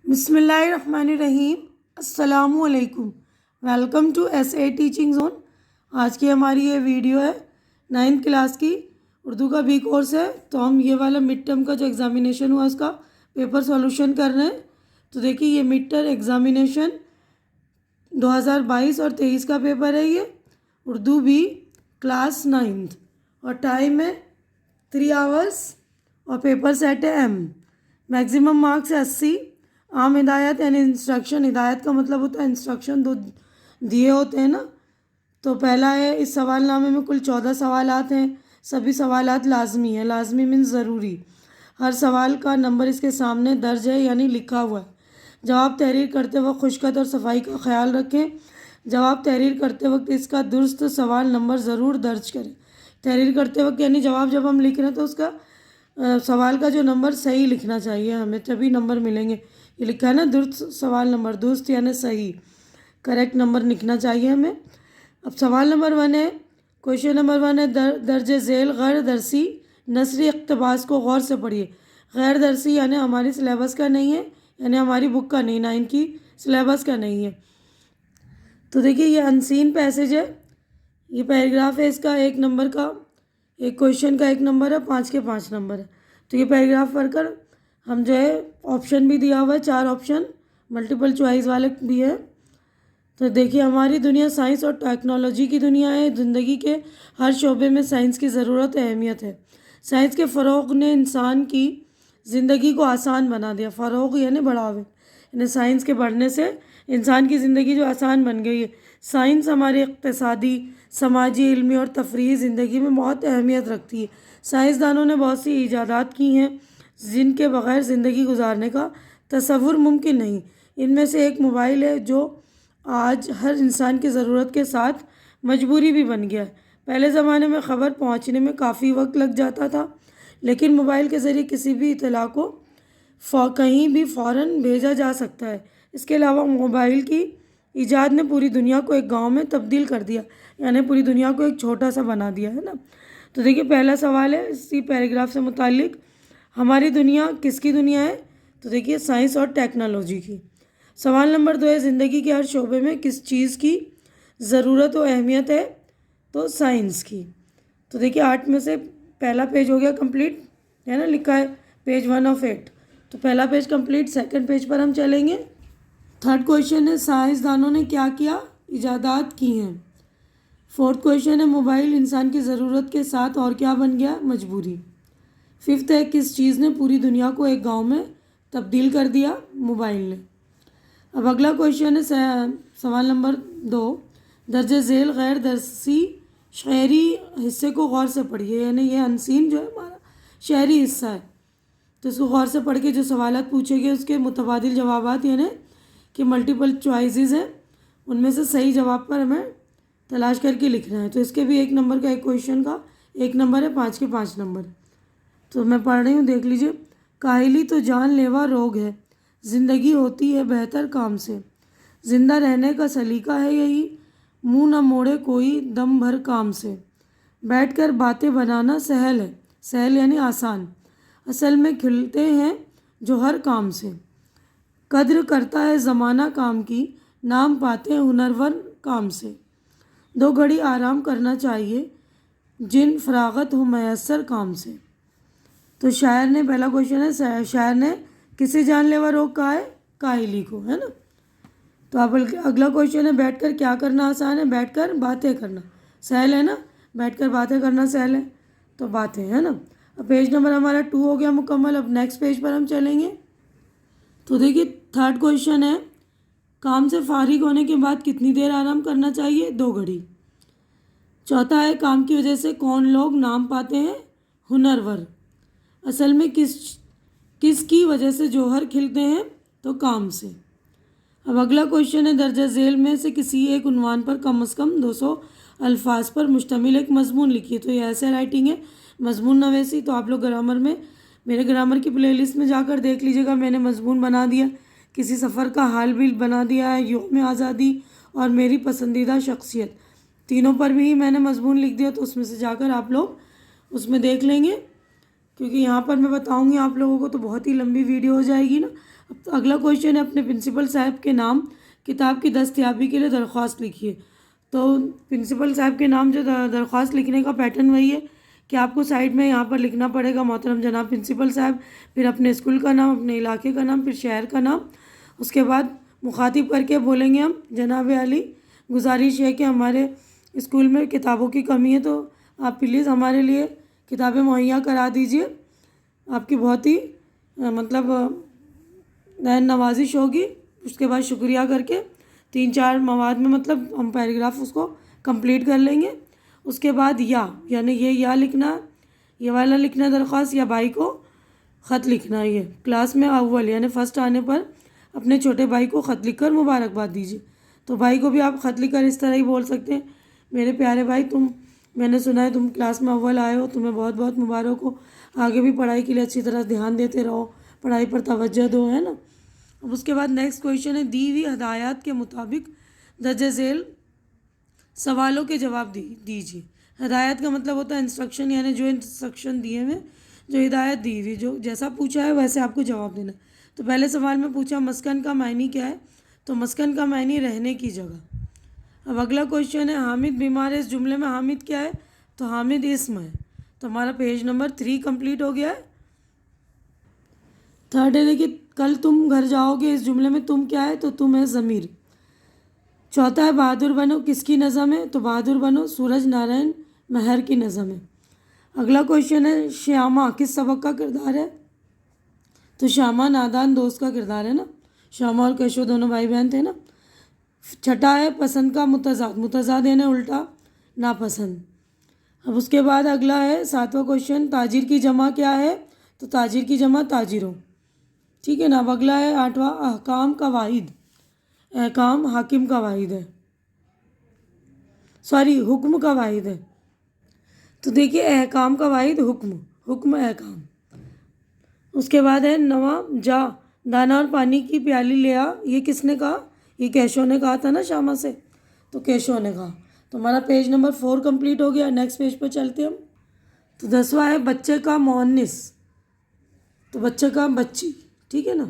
बिस्मिल्लाहिर्रहमानिर्रहीम। अस्सलामुअलैकुम। Welcome to SA teaching zone. आज की हमारी ये वीडियो है 9th क्लास की उर्दू का बी कोर्स है। तो हम ये वाला मिड टर्म का जो एग्ज़ामिनेशन हुआ उसका पेपर सॉल्यूशन कर रहे हैं। तो देखिए ये मिड टर्म एग्ज़ामिनेशन 2022 और 23 का पेपर है। ये उर्दू बी क्लास 9th और टाइम है 3 आवर्स और पेपर सेट है एम। मैक्सिमम मार्क्स है 80। आम हिदायत यानी इंस्ट्रक्शन, हिदायत का मतलब होता है इंस्ट्रक्शन दो दिए होते हैं ना। तो पहला है, इस सवालनामे में कुल 14 सवालात हैं। सभी सवालात लाजमी हैं। लाजमी मीन्स ज़रूरी। हर सवाल का नंबर इसके सामने दर्ज है यानी लिखा हुआ है। जवाब तहरीर करते वक्त खुशकत और सफाई का ख्याल रखें। जवाब तहरीर करते वक्त इसका दुरुस्त सवाल नंबर ज़रूर दर्ज करें। तहरीर करते वक्त यानी जवाब जब हम लिख रहे हैं तो उसका सवाल का जो नंबर सही लिखना चाहिए हमें, तभी नंबर मिलेंगे। ये लिखा है ना दुरुस्त सवाल नंबर, दुरुस्त यानी सही, करेक्ट नंबर लिखना चाहिए हमें। अब सवाल नंबर 1 है, क्वेश्चन नंबर 1 है, दर्ज झेल गैर दरसी नसरी इक़्तिबास को गौर से पढ़िए। गैर दरसी यानी हमारी सिलेबस का नहीं है, यानी हमारी बुक का नहीं, 9 की सिलेबस का नहीं है। तो देखिए ये अनसीन पैसेज है। ये पैराग्राफ है, इसका 1 नंबर का, एक क्वेश्चन का 1 नंबर है, 5 के 5 नंबर है। तो ये पैराग्राफ पढ़कर हम जो है, ऑप्शन भी दिया हुआ है, 4 ऑप्शन मल्टीपल चॉइस वाले भी है। तो देखिए हमारी दुनिया साइंस और टेक्नोलॉजी की दुनिया है। ज़िंदगी के हर शोबे में साइंस की ज़रूरत अहमियत है। साइंस के फ़रोग़ ने इंसान की ज़िंदगी को आसान बना दिया। फ़रोग़ यानी बढ़ावे, यानी साइंस के बढ़ने से इंसान की ज़िंदगी जो आसान बन गई है। साइंस हमारी इक़्तिसादी, समाजी, इल्मी और तफरीही ज़िंदगी में बहुत अहमियत रखती है। साइंसदानों ने बहुत सी ईजादात की हैं जिनके बग़ैर ज़िंदगी गुजारने का तसव्वुर मुमकिन नहीं। इनमें से एक मोबाइल है जो आज हर इंसान की ज़रूरत के साथ मजबूरी भी बन गया है। पहले ज़माने में ख़बर पहुंचने में काफ़ी वक्त लग जाता था, लेकिन मोबाइल के ज़रिए किसी भी इत्तला को कहीं भी फ़ौरन भेजा जा सकता है। इसके अलावा मोबाइल की ईजाद ने पूरी दुनिया को एक गांव में तब्दील कर दिया, यानी पूरी दुनिया को एक छोटा सा बना दिया है ना। तो देखिए पहला सवाल है इसी पैराग्राफ से मुताल्लिक, हमारी दुनिया किसकी दुनिया है? तो देखिए साइंस और टेक्नोलॉजी की। सवाल नंबर 2 है, ज़िंदगी के हर शोबे में किस चीज़ की ज़रूरत व अहमियत है? तो साइंस की। तो देखिए 8 में से पहला पेज हो गया कंप्लीट, है ना, लिखा है पेज 1 ऑफ 8। तो पहला पेज कंप्लीट। सेकंड पेज पर हम चलेंगे। थर्ड क्वेश्चन है, साइंसदानों ने क्या क्या इजादात की हैं? फोर्थ क्वेश्चन है, मोबाइल इंसान की ज़रूरत के साथ और क्या बन गया? मजबूरी। फिफ्थ है, किस चीज़ ने पूरी दुनिया को एक गांव में तब्दील कर दिया? मोबाइल ने। अब अगला क्वेश्चन है सवाल नंबर 2, दर्जे झेल गैर दरसी शहरी हिस्से को गौर से पढ़िए। यानी ये अनसीन जो है हमारा शहरी हिस्सा है, तो इसको गौर से पढ़ के जो सवालात पूछे गए उसके मुतबादिल जवाबात, यानी कि मल्टीपल चॉइसेस हैं, उनमें से सही जवाब पर हमें तलाश करके लिखना है। तो इसके भी 1 नंबर का, एक क्वेश्चन का 1 नंबर है, 5 के 5 नंबर। तो मैं पढ़ रही हूँ, देख लीजिए। काहिली तो जानलेवा रोग है, ज़िंदगी होती है बेहतर काम से। ज़िंदा रहने का सलीका है यही, मुंह न मोड़े कोई दम भर काम से। बैठकर बातें बनाना सहल है, सहल यानी आसान, असल में खिलते हैं जो हर काम से। कद्र करता है ज़माना काम की, नाम पाते हैं हुनरवर काम से। 2 घड़ी आराम करना चाहिए जिन फरागत हो मैसर काम से। तो शायर ने, पहला क्वेश्चन है, शायर ने किसे जानलेवा रोग कहा है? काहिली को, है ना। तो अब अगला क्वेश्चन है, बैठकर क्या करना आसान है? बैठकर बातें करना सहल है ना, बैठकर बातें करना सहल है, तो बातें, है ना। अब पेज नंबर हमारा 2 हो गया मुकम्मल। अब नेक्स्ट पेज पर हम चलेंगे। तो देखिए थर्ड क्वेश्चन है, काम से फारिग होने के बाद कितनी देर आराम करना चाहिए? 2 घड़ी। चौथा है, काम की वजह से कौन लोग नाम पाते हैं? हुनरवर। असल में किसकी वजह से जौहर खिलते हैं? तो काम से। अब अगला क्वेश्चन है, दर्जा झेल में से किसी एक उन्वान पर कम से कम 200 अल्फाज पर मुश्तमिल एक मजमून लिखिए। तो ये ऐसे राइटिंग है, मजमून नवेसी। तो आप लोग ग्रामर में, मेरे ग्रामर की प्लेलिस्ट में जाकर देख लीजिएगा, मैंने मजमून बना दिया, किसी सफ़र का हाल भी बना दिया है, यौम आज़ादी और मेरी पसंदीदा शख्सियत, तीनों पर भी मैंने मजमून लिख दिया। तो उसमें से जाकर आप लोग उसमें देख लेंगे, क्योंकि यहाँ पर मैं बताऊँगी आप लोगों को तो बहुत ही लंबी वीडियो हो जाएगी ना। अब अगला क्वेश्चन है, अपने प्रिंसिपल साहब के नाम किताब की दस्तयाबी के लिए दरख्वास्त लिखिए। तो प्रिंसिपल साहब के नाम जो दरख्वास्त लिखने का पैटर्न वही है कि आपको साइड में यहाँ पर लिखना पड़ेगा मोहतरम जनाब प्रिंसिपल साहब, फिर अपने स्कूल का नाम, अपने इलाके का नाम, फिर शहर का नाम। उसके बाद मुखातिब करके बोलेंगे हम, जनाब आली गुजारिश है कि हमारे स्कूल में किताबों की कमी है, तो आप प्लीज़ हमारे लिए किताबें मुहैया करा दीजिए। आपकी बहुत ही मतलब नैन नवाजिश होगी। उसके बाद शुक्रिया करके 3-4 मवाद में मतलब हम पैराग्राफ उसको कंप्लीट कर लेंगे। उसके बाद यानी ये या लिखना, ये वाला लिखना दरख्वास्त, या भाई को ख़त लिखना। ये क्लास में अव्वल यानी फ़र्स्ट आने पर अपने छोटे भाई को ख़त लिखकर मुबारकबाद दीजिए। तो भाई को भी आप ख़त लिखकर इस तरह ही बोल सकते हैं, मेरे प्यारे भाई, मैंने सुना है तुम क्लास में अव्वल आए हो, तुम्हें बहुत बहुत मुबारक हो, आगे भी पढ़ाई के लिए अच्छी तरह ध्यान देते रहो, पढ़ाई पर तवज्जो दो, है ना। अब उसके बाद नेक्स्ट क्वेश्चन है, दी हुई हदायत के मुताबिक दर्ज झेल सवालों के जवाब दीजिए। हदायत का मतलब होता है इंस्ट्रक्शन, यानी जो इंस्ट्रक्शन दिए हुए, जो हिदायत दी हुई, जो जैसा पूछा है वैसे आपको जवाब देना। तो पहले सवाल में पूछा मस्कन का मायनी क्या है, तो मस्कन का मायनी रहने की जगह। अब अगला क्वेश्चन है, हामिद बीमार है, इस जुमले में हामिद क्या है, तो हामिद इस्म है। तो हमारा पेज नंबर 3 कंप्लीट हो गया है। थर्ड है, देखिए कल तुम घर जाओगे, इस जुमले में तुम क्या है, तो तुम है ज़मीर। चौथा है, बहादुर बनो, किसकी नज़म है, तो बहादुर बनो सूरज नारायण मेहर की नज़म है। अगला क्वेश्चन है, श्यामा किस सबक का किरदार है, तो श्यामा नादान दोस्त का किरदार है ना। श्यामा और केशव दोनों भाई बहन थे ना। छठा है, पसंद का मुतजाद, मुतजाद यानी उल्टा नापसंद। अब उसके बाद अगला है 7वां क्वेश्चन, ताजिर की जमा क्या है, तो ताजिर की जमा ताजिरों, ठीक है ना। अब अगला है 8वां, अहकाम का वाहिद, अहकाम हाकिम का वाहिद है, सॉरी हुक्म का वाहिद है। तो देखिए अहकाम का वाहिद हुक्म, हुक्म अहकाम। उसके बाद है 9वां, जा दाना और पानी की प्याली ले आ, ये किसने कहा, ये केशव ने कहा था ना श्यामा से, तो केशव ने कहा। तो हमारा पेज नंबर 4 कंप्लीट हो गया। नेक्स्ट पेज पर चलते हम। तो 10वां है, बच्चे का मोहन्निस, तो बच्चे का बच्ची, ठीक है ना।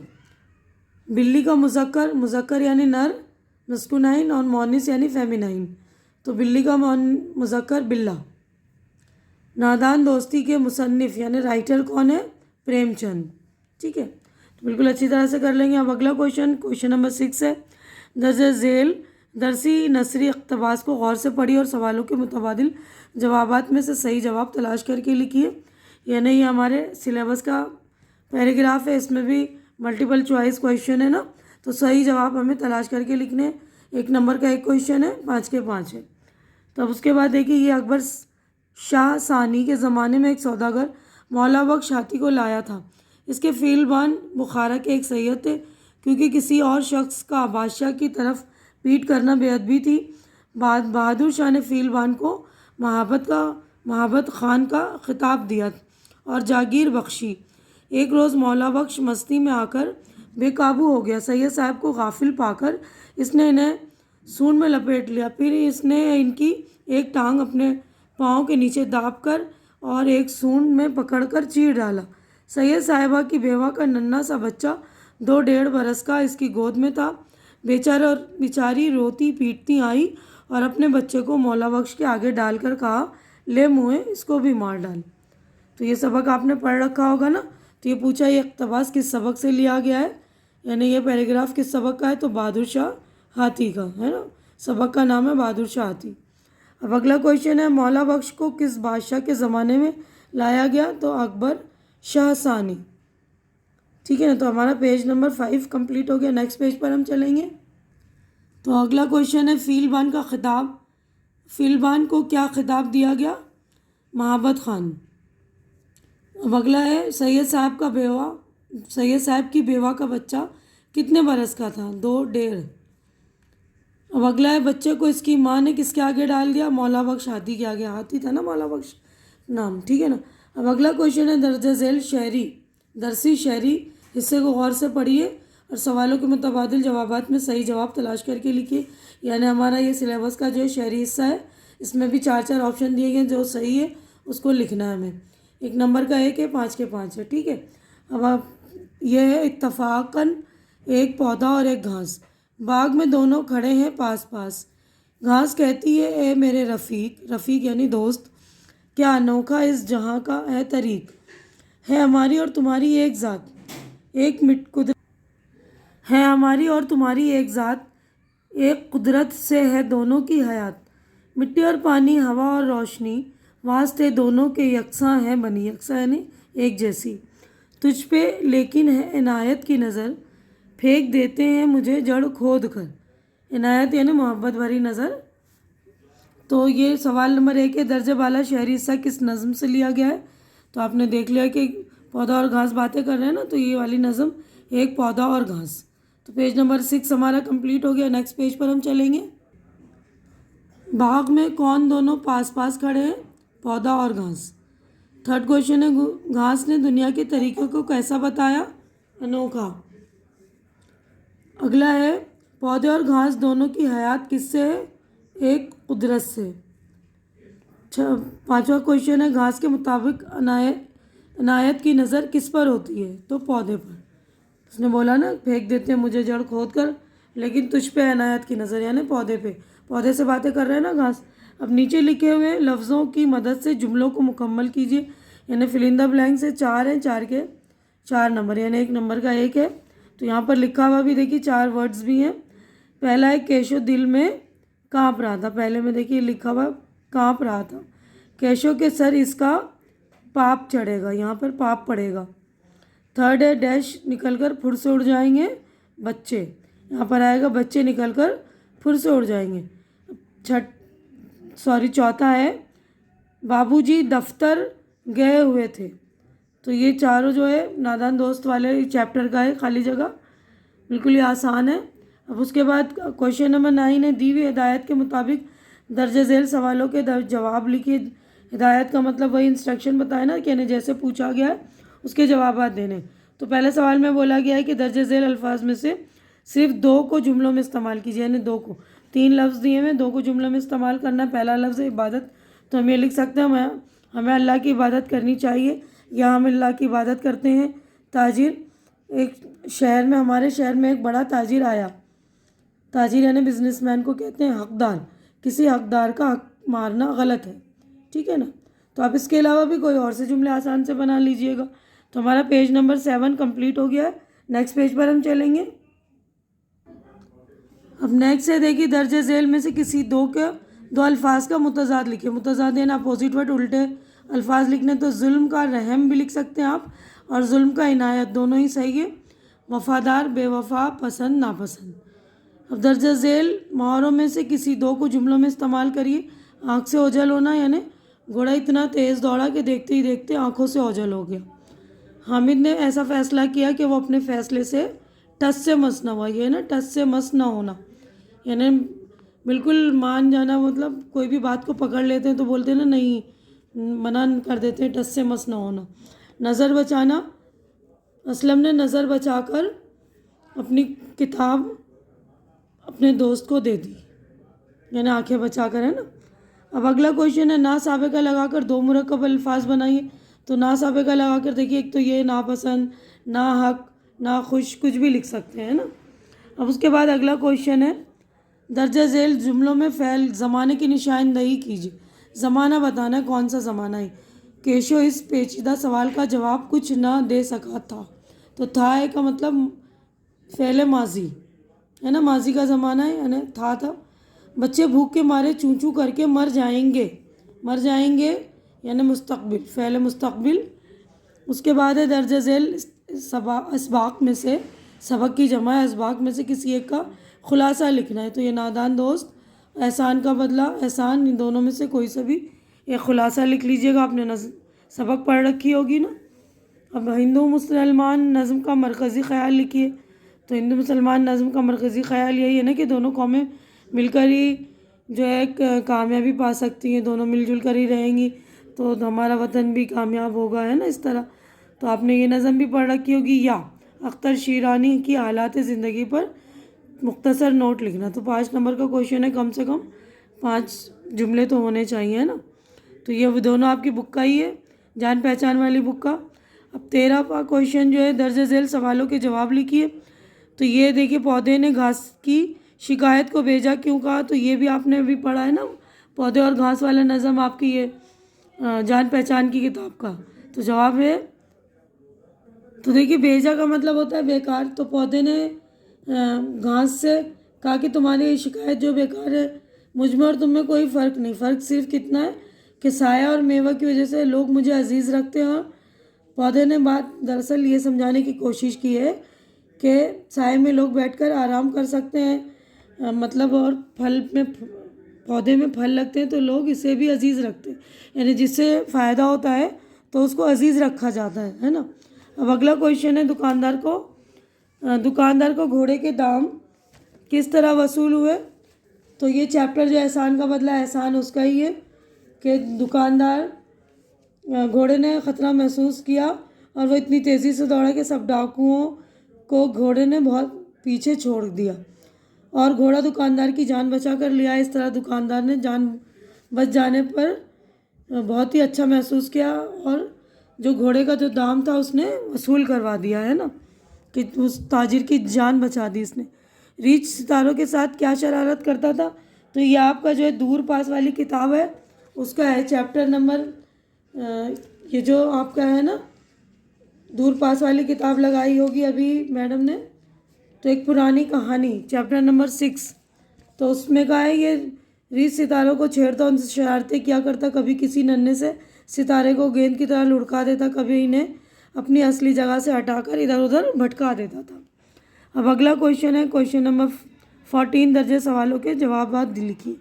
बिल्ली का मुज़क्कर, मुज़क्कर यानी नर मस्कुनाइन, और मोहनिस यानी फेमिनाइन, तो बिल्ली का मुज़क्कर बिल्ला। नादान दोस्ती के मुसन्निफ़ यानी राइटर कौन है, प्रेमचंद, ठीक है। तो बिल्कुल अच्छी तरह से कर लेंगे। अब अगला क्वेश्चन नंबर 6 है, दर्ज झेल दरसी नसरी इक़्तिबास को गौर से पढ़िए और सवालों के मुतबादिल जवाबात में से सही जवाब तलाश करके लिखिए। यानी ये हमारे सिलेबस का पैराग्राफ है, इसमें भी मल्टीपल चॉइस क्वेश्चन है ना, तो सही जवाब हमें तलाश करके लिखने। 1 नंबर का एक क्वेश्चन है, 5 के 5 है। तो अब उसके बाद देखिए, ये अकबर शाह सानी के ज़माने में एक सौदागर मौला बख्श हाथी को लाया था। इसके फीलबान बुखारा के एक सैयद थे, क्योंकि किसी और शख्स का बादशाह की तरफ पीट करना बेअदबी थी। बहादुर शाह ने फीलबान को महाबत खान का खिताब दिया और जागीर बख्शी। एक रोज़ मौला बख्श मस्ती में आकर बेकाबू हो गया। सैयद साहब को गाफिल पाकर इसने इन्हें सूंड में लपेट लिया। फिर इसने इनकी एक टांग अपने पाँव के नीचे दाब कर और एक सूंड में पकड़कर चीर डाला। सैयद साहिबा की बेवा का नन्हा सा बच्चा 2-1.5 बरस का इसकी गोद में था। बेचारी रोती पीटती आई और अपने बच्चे को मौला बख्श के आगे डालकर कहा, ले मुँहे इसको भी मार डाल। तो ये सबक आपने पढ़ रखा होगा ना। तो ये पूछा, ये इक़्तिबास किस सबक से लिया गया है, यानी ये पैराग्राफ किस सबक का है, तो बहादुर शाह हाथी का, है ना। सबक का नाम है बहादुर शाह हाथी। अब अगला क्वेश्चन है, मौला बख्श को किस बादशाह के ज़माने में लाया गया, तो अकबर शाह सानी, ठीक है ना। तो हमारा पेज नंबर 5 कंप्लीट हो गया। नेक्स्ट पेज पर हम चलेंगे। तो अगला क्वेश्चन है, फीलबान का खिताब, फीलबान को क्या खिताब दिया गया, महाबत खान। अब अगला है, सैयद साहब की बेवा का बच्चा कितने बरस का था, 2-1.5। अब अगला है, बच्चे को इसकी माँ ने किसके आगे डाल दिया, मौला बख्श हाथी के आगे। हाथी था ना मौला बख्श नाम, ठीक है ना। अब अगला क्वेश्चन है, दर्ज झेल दरसी शहरी हिस्से को गौर से पढ़िए और सवालों के मुतबादिल जवाबात में सही जवाब तलाश करके लिखिए। यानी हमारा ये सिलेबस का जो शहरी हिस्सा है, इसमें भी 4-4 ऑप्शन दिए गए, जो सही है उसको लिखना है हमें। 1 नंबर का 1 है, 5 के 5 है, ठीक है। अब आप यह है इत्तफाकन एक पौधा और एक घास। बाग में दोनों खड़े हैं पास पास। घास कहती है, ए मेरे रफ़ीक, रफ़ीक यानी दोस्त, क्या अनोखा इस जहाँ का है तरीक। है हमारी और तुम्हारी एक ज़ात, एक मिट कुदरत है हमारी और तुम्हारी एक ज़ात, एक कुदरत से है दोनों की हयात। मिट्टी और पानी, हवा और रोशनी, वास्ते दोनों के यकसा हैं बनी, यकसा यानी एक जैसी। तुझ पे लेकिन है इनायत की नज़र, फेंक देते हैं मुझे जड़ खोद कर। इनायत यानी मोहब्बत भरी नज़र। तो ये सवाल नंबर 1 है, दर्जे वाला शहरी हिस्सा किस नज़म से लिया गया है। तो आपने देख लिया कि पौधा और घास बातें कर रहे हैं ना, तो ये वाली नज़म एक पौधा और घास। तो पेज नंबर 6 हमारा कंप्लीट हो गया। नेक्स्ट पेज पर हम चलेंगे। बाग में कौन दोनों पास पास खड़े हैं, पौधा और घास। थर्ड क्वेश्चन है, घास ने दुनिया के तरीक़े को कैसा बताया, अनोखा। अगला है, पौधे और घास दोनों की हयात किससे है, एक कुदरत से। पांचवा क्वेश्चन है, घास के मुताबिक इनायत की नज़र किस पर होती है, तो पौधे पर। उसने बोला ना, फेंक देते हैं मुझे जड़ खोद कर, लेकिन तुझ पे इनायत की नज़र यानी पौधे पे। पौधे से बातें कर रहे हैं ना घास। अब नीचे लिखे हुए लफ्ज़ों की मदद से जुमलों को मुकम्मल कीजिए, यानी फिल इन द ब्लैंक से 4 हैं, 4 के 4 नंबर यानी 1 नंबर का 1 है। तो यहाँ पर लिखा हुआ भी देखिए 4 वर्ड्स भी हैं। पहला है, केशव दिल में काँप रहा था। पहले में देखिए लिखा हुआ काँप रहा था। केशव के सर इसका पाप चढ़ेगा, यहाँ पर पाप पड़ेगा। थर्ड है, डैश निकलकर फुर से उड़ जाएंगे बच्चे, यहाँ पर आएगा बच्चे निकलकर फुर से उड़ जाएंगे। चौथा है, बाबूजी दफ्तर गए हुए थे। तो ये चारों जो है नादान दोस्त वाले चैप्टर का है, खाली जगह, बिल्कुल ही आसान है। अब उसके बाद क्वेश्चन नंबर 9 है, दी हुई हिदायत के मुताबिक दर्ज झेल सवालों के जवाब लिखिए। हिदायत का मतलब वही इंस्ट्रक्शन बताया ना कि जैसे पूछा गया है उसके जवाब देने। तो पहले सवाल में बोला गया है कि दर्ज झेल अल्फाज में से सिर्फ 2 को जुमलों में इस्तेमाल कीजिए, यानी 2 को। 3 लफ्ज़ दिए हुए, 2 को जुमलों में इस्तेमाल करना। पहला लफ्ज़ है इबादत, तो हम ये लिख सकते हैं, हमें अल्लाह की इबादत करनी चाहिए, या हम अल्लाह की इबादत करते हैं। ताजिर, एक शहर में, हमारे शहर में एक बड़ा ताजिर आया। ताजिर यानी बिजनेसमैन को कहते हैं हकदार। किसी हकदार का हक मारना गलत है, ठीक है ना। तो आप इसके अलावा भी कोई और से जुमले आसान से बना लीजिएगा। तो हमारा पेज नंबर 7 कंप्लीट हो गया है। नेक्स्ट पेज पर हम चलेंगे। अब नेक्स्ट है, देखिए दर्ज झेल में से किसी दो अल्फाज का मुतजाद लिखिए। मुतजाद यानी अपोजिट वर्ड, उल्टे अल्फाज लिखने। तो जुल्म का रहम भी लिख सकते हैं आप, और जुल्म का इनायत, दोनों ही सही है। वफादार, बेवफा, पसंद, नापसंद। अब दर्ज झेल मुहावरों में से किसी 2 को जुमलों में इस्तेमाल करिए। आँख से ओझल होना, यानी घोड़ा इतना तेज़ दौड़ा कि देखते ही देखते आँखों से ओझल हो गया। हामिद ने ऐसा फ़ैसला किया कि वो अपने फ़ैसले से टस से मस न हुआ। ये ना टस से मस न होना, यानी बिल्कुल मान जाना, मतलब कोई भी बात को पकड़ लेते हैं तो बोलते हैं ना नहीं, मना कर देते हैं, टस से मस न होना। नज़र बचाना, असलम ने नज़र बचाकर अपनी किताब अपने दोस्त को दे दी, यानी आंखें बचाकर, है ना। अब अगला क्वेश्चन है, ना साबिका लगाकर 2 मुरक्कब अल्फाज बनाइए। तो ना साबिका लगाकर देखिए, एक तो ये नापसंद, ना हक, ना खुश, कुछ भी लिख सकते हैं ना। अब उसके बाद अगला क्वेश्चन है, दर्जा झेल जुमलों में फ़ैल ज़माने की निशानदही कीजिए। ज़माना बताना है, कौन सा ज़माना है। केशव इस पेचीदा सवाल का जवाब कुछ ना दे सका था। तो था है का मतलब फ़ेल माजी है ना, माजी का ज़माना है, यानी था। बच्चे भूख के मारे चूँ चूँ करके मर जाएंगे यानी मुस्तकबिल, फ़ेल मुस्तकबिल। उसके बाद है दर्ज झेल इसबाक में से, सबक की जमा है, इसबाक में से किसी एक का खुलासा लिखना है। तो ये नादान दोस्त, एहसान का बदला, एहसान, इन दोनों में से कोई सा भी एक खुलासा लिख लीजिएगा। आपने सबक पढ़ रखी होगी ना। अब हिंदू मुसलमान नज़म का मरकज़ी ख़्याल लिखिए। तो हिंदू मुसलमान नज़म का मरकज़ी ख़्याल यही है ना कि दोनों कौमें मिलकर ही जो है कामयाबी पा सकती हैं, दोनों मिलजुल कर ही रहेंगी तो हमारा वतन भी कामयाब होगा, है ना, इस तरह। तो आपने ये नज़म भी पढ़ रखी होगी। या अख्तर शीरानी की हालात ज़िंदगी पर मुख्तसर नोट लिखना। तो 5 नंबर का क्वेश्चन है, कम से कम 5 जुमले तो होने चाहिए, है ना। तो ये दोनों आपकी बुक का ही है, जान पहचान वाली बुक का। अब 13वां क्वेश्चन जो है, दर्ज झेल सवालों के जवाब लिखिए। तो ये देखिए, पौधे ने घास की शिकायत को भेजा क्यों कहा, तो ये भी आपने अभी पढ़ा है ना, पौधे और घास वाला नज़म आपकी ये जान पहचान की किताब का। तो जवाब है, तो देखिए भेजा का मतलब होता है बेकार। तो पौधे ने घास से कहा कि तुम्हारी ये शिकायत जो बेकार है, मुझ में और तुम में कोई फ़र्क नहीं, फ़र्क सिर्फ कितना है कि साया और मेवा की वजह से लोग मुझे अजीज़ रखते हैं। और पौधे ने बात दरअसल ये समझाने की कोशिश की है कि साए में लोग बैठकर आराम कर सकते हैं, मतलब, और फल में, पौधे में फल लगते हैं तो लोग इसे भी अजीज़ रखते हैं, यानी जिससे फ़ायदा होता है तो उसको अजीज़ रखा जाता है ना। अब अगला क्वेश्चन है, दुकानदार को घोड़े के दाम किस तरह वसूल हुए। तो ये चैप्टर जो एहसान का बदला, एहसान उसका ही है कि दुकानदार, घोड़े ने ख़तरा महसूस किया और वो इतनी तेज़ी से दौड़ा कि सब डाकुओं को घोड़े ने बहुत पीछे छोड़ दिया और घोड़ा दुकानदार की जान बचा कर लिया। इस तरह दुकानदार ने जान बच जाने पर बहुत ही अच्छा महसूस किया और जो घोड़े का जो दाम था उसने वसूल करवा दिया, है ना, कि उस ताजिर की जान बचा दी इसने। रीछ सितारों के साथ क्या शरारत करता था। तो ये आपका जो है दूर पास वाली किताब है, उसका है चैप्टर नंबर, ये जो आपका है ना, दूर पास वाली किताब लगाई होगी अभी मैडम ने, तो एक पुरानी कहानी चैप्टर नंबर 6, तो उसमें कहा है ये रीछ सितारों को छेड़ता, उनसे शरारतें किया करता, कभी किसी नन्हे से सितारे को गेंद की तरह लुढ़का देता, कभी इन्हें अपनी असली जगह से हटाकर इधर उधर भटका देता था। अब अगला क्वेश्चन है, क्वेश्चन नंबर 14, दर्जे सवालों के जवाब लिखिए।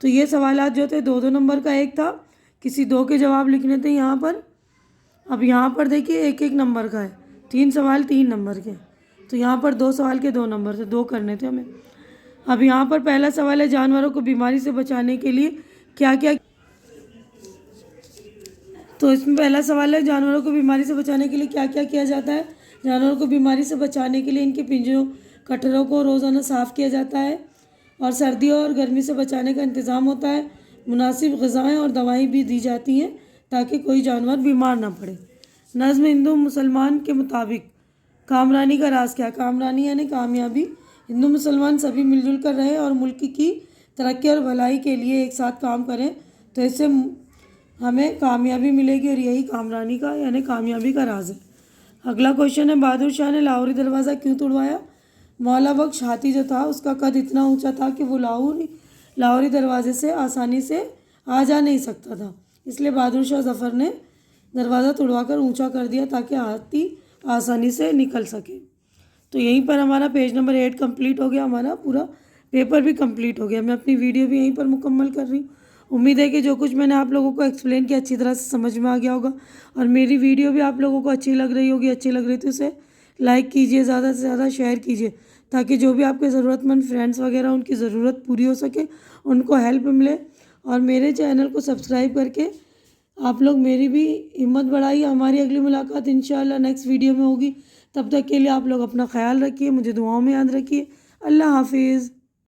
तो ये सवाल जो थे 2-2 नंबर का एक था, किसी 2 के जवाब लिखने थे यहाँ पर। अब यहाँ पर देखिए 1-1 नंबर का है, 3 सवाल 3 नंबर के, तो यहाँ पर 2 सवाल के 2 नंबर थे, 2 करने थे हमें। अब यहाँ पर पहला सवाल है, जानवरों को बीमारी से बचाने के लिए क्या क्या। तो इसमें पहला सवाल है, जानवरों को बीमारी से बचाने के लिए क्या क्या किया जाता है। जानवरों को बीमारी से बचाने के लिए इनके पिंजरों, कटरों को रोज़ाना साफ़ किया जाता है और सर्दियों और गर्मी से बचाने का इंतज़ाम होता है। मुनासिब ग़िज़ाएँ और दवाएं भी दी जाती हैं ताकि कोई जानवर बीमार ना पड़े। नज़्म हिंदू मुसलमान के मुताबिक कामरानी का राज क्या है। कामरानी यानी कामयाबी। हिंदू मुसलमान सभी मिलजुल कर रहें और मुल्क की तरक्की और भलाई के लिए एक साथ काम करें तो इससे हमें कामयाबी मिलेगी, और यही कामरानी का यानी कामयाबी का राज है। अगला क्वेश्चन है, बहादुर शाह ने लाहौरी दरवाज़ा क्यों तोड़वाया। मौला बख्श हाथी जो था उसका कद इतना ऊंचा था कि वो लाहौरी दरवाजे से आसानी से आ जा नहीं सकता था, इसलिए बहादुर शाह जफ़र ने दरवाज़ा तोड़वा कर ऊँचा कर दिया ताकि हाथी आसानी से निकल सके। तो यहीं पर हमारा पेज नंबर 8 कंप्लीट हो गया, हमारा पूरा पेपर भी कंप्लीट हो गया। मैं अपनी वीडियो भी यहीं पर मुकम्मल कर रही हूँ। उम्मीद है कि जो कुछ मैंने आप लोगों को एक्सप्लेन किया अच्छी तरह से समझ में आ गया होगा, और मेरी वीडियो भी आप लोगों को अच्छी लग रही होगी। अच्छी लग रही तो उसे लाइक कीजिए, ज़्यादा से ज़्यादा शेयर कीजिए, ताकि जो भी आपके ज़रूरतमंद फ्रेंड्स वगैरह उनकी ज़रूरत पूरी हो सके, उनको हेल्प मिले। और मेरे चैनल को सब्सक्राइब करके आप लोग मेरी भी हिम्मत बढ़ाइए। हमारी अगली मुलाकात इंशाअल्लाह नेक्स्ट वीडियो में होगी। तब तक के लिए आप लोग अपना ख्याल रखिए, मुझे दुआओं में याद रखिए। अल्लाह हाफिज़।